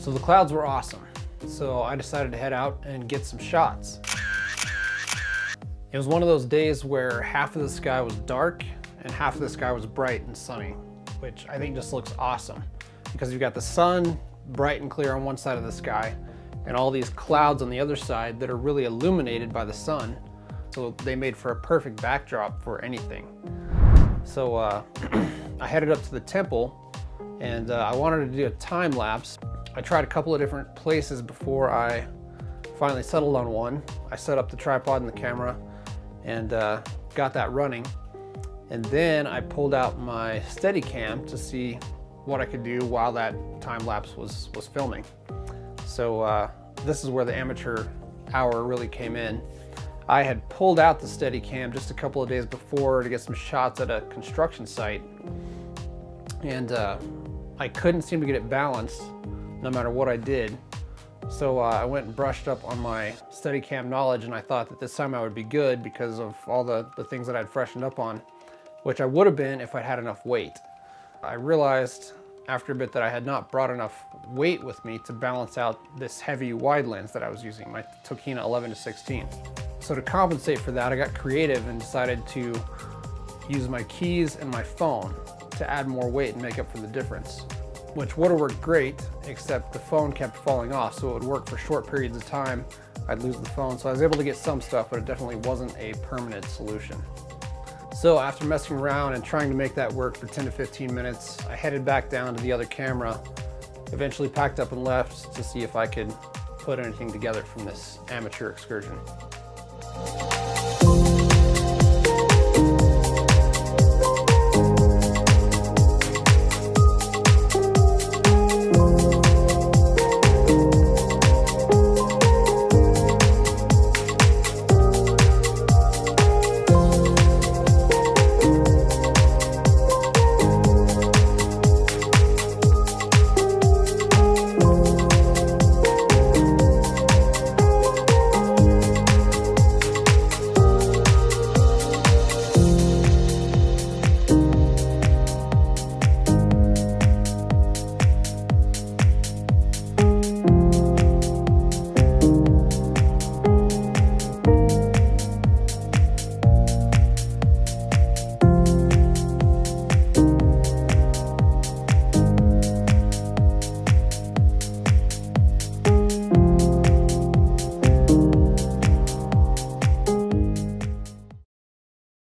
So the clouds were awesome. So I decided to head out and get some shots. It was one of those days where half of the sky was dark and half of the sky was bright and sunny, which I think just looks awesome because you've got the sun bright and clear on one side of the sky and all these clouds on the other side that are really illuminated by the sun. So they made for a perfect backdrop for anything. So I headed up to the temple and I wanted to do a time lapse. I tried a couple of different places before I finally settled on one. I set up the tripod and the camera and got that running. And then I pulled out my Steadicam to see what I could do while that time lapse was filming. So this is where the amateur hour really came in. I had pulled out the Steadicam just a couple of days before to get some shots at a construction site. And I couldn't seem to get it balanced no matter what I did. So I went and brushed up on my Steadicam knowledge, and I thought that this time I would be good because of all the things that I'd freshened up on, which I would have been if I'd had enough weight. I realized after a bit that I had not brought enough weight with me to balance out this heavy wide lens that I was using, my Tokina 11-16. So to compensate for that, I got creative and decided to use my keys and my phone to add more weight and make up for the difference, which would have worked great, except the phone kept falling off, so it would work for short periods of time. I'd lose the phone, so I was able to get some stuff, but it definitely wasn't a permanent solution. So after messing around and trying to make that work for 10 to 15 minutes, I headed back down to the other camera, eventually packed up and left to see if I could put anything together from this amateur excursion.